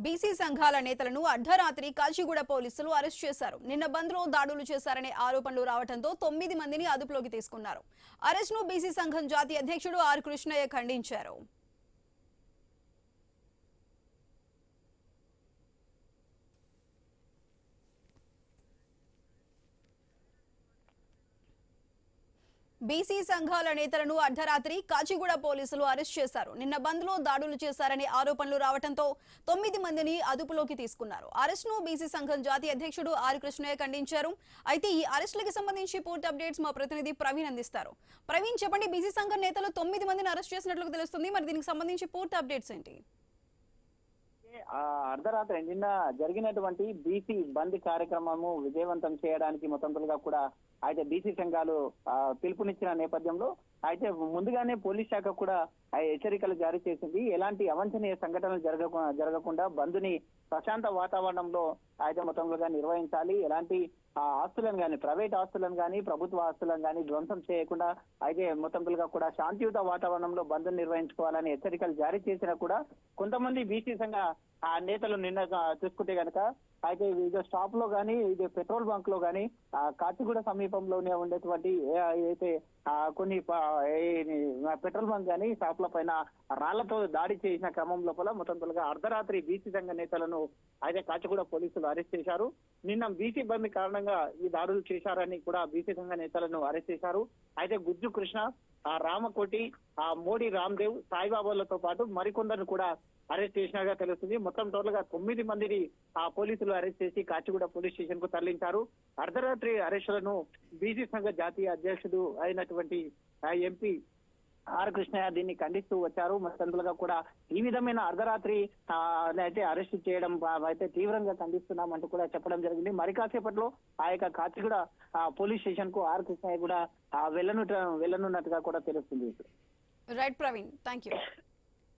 BC సంఘాల నేతలను అర్ధరాత్రి కాచిగూడ పోలీసులు అరెస్ట్ చేశారు. నిన్న బంద్లో దాడులు చేశారనే ఆరోపణలు రావడంతో 9 మందిని అదుపులోకి తీసుకున్నారు. అరెస్ట్ను బీసీ సంఘం జాతీయ అధ్యక్షుడు ఆర్ కృష్ణయ్య ఖండించారు. బీసీ సంఘాల నేతలను అర్ధరాత్రి కాచిగూడ పోలీసులు అరెస్ట్ చేశారు. నిన్న బంద్లో దాడులు చేశారనే ఆరోపణలు రావడంతో 9 మందిని అదుపులోకి తీసుకున్నారు. అరెస్ట్ను బీసీ సంఘం జాతీయ అధ్యక్షుడు ఆర్ కృష్ణయ్య ఖండించారు. అయితే ఈ అరెస్టులకు సంబంధించి పూర్తి అప్డేట్స్ మా ప్రతినిధి ప్రవీణ్ అందిస్తారు. ప్రవీణ్, చెప్పండి, బీసీ సంఘం నేతలు 9 మందిని అరెస్ట్ చేసినట్లు తెలుస్తుంది. మరి దీనికి సంబంధించి పూర్తి అప్డేట్స్ ఏంటి? అర్ధరాత్రి నిన్న జరిగినటువంటి బీసీ బంద్ కార్యక్రమము విజయవంతం చేయడానికి మొత్తంగా కూడా అయితే బీసీ సంఘాలు పిలుపునిచ్చిన నేపథ్యంలో అయితే ముందుగానే పోలీస్ శాఖ కూడా హెచ్చరికలు జారీ చేసింది. ఎలాంటి అవాంఛనీయ సంఘటనలు జరగకుండా బంద్ని ప్రశాంత వాతావరణంలో అయితే మొత్తంగా నిర్వహించాలి. ఎలాంటి ఆస్తులను కానీ, ప్రైవేట్ ఆస్తులను కానీ, ప్రభుత్వ ఆస్తులను కానీ ధ్వంసం చేయకుండా అయితే మొత్తంగా కూడా శాంతియుత వాతావరణంలో బంద్ నిర్వహించుకోవాలని హెచ్చరికలు జారీ చేసినా కూడా కొంతమంది బీసీ సంఘ నేతలు నిన్న చూసుకుంటే కనుక అయితే ఇది స్టాప్ లో గానీ, ఇది పెట్రోల్ బంక్ లో గానీ, కాచిగూడ సమీపంలోనే ఉండేటువంటి అయితే కొన్ని పెట్రోల్ బంక్ గానీ షాప్ల పైన రాళ్లతో దాడి చేసిన క్రమం లోపల మొత్తంగా అర్ధరాత్రి బీసీ సంఘ నేతలను అయితే కాచిగూడ పోలీసులు అరెస్ట్ చేశారు. నిన్న బీసీ బంద్ కారణంగా ఈ దాడులు చేశారని కూడా బీసీ సంఘ నేతలను అరెస్ట్ చేశారు. అయితే గుజ్జు కృష్ణ, రామకోటి, మోడీ రామ్దేవ్, సాయిబాబాలతో పాటు మరికొందరు కూడా అరెస్ట్ చేసినగా తెలుస్తుంది. మొత్తం టోటల్ గా 9 మందిని పోలీసులు అరెస్ట్ చేసి కాచిగూడ పోలీస్ స్టేషన్ కు తరలించారు. అర్ధరాత్రి అరెస్టులను బీసీ సంఘ జాతీయ అధ్యక్షుడు అయినటువంటి ఎంపీ ఆర్ కృష్ణయ్య దీన్ని ఖండిస్తూ వచ్చారు. మొత్తంగా కూడా ఈ విధమైన అర్ధరాత్రి అయితే అరెస్ట్ చేయడం అయితే తీవ్రంగా ఖండిస్తున్నామంటూ కూడా చెప్పడం జరిగింది. మరి కాసేపట్లో ఆ యొక్క కాచిగూడ పోలీస్ స్టేషన్ కు ఆర్ కృష్ణయ్య కూడా వెళ్ళనున్నట్టుగా కూడా తెలుస్తుంది. Right Praveen, thank you.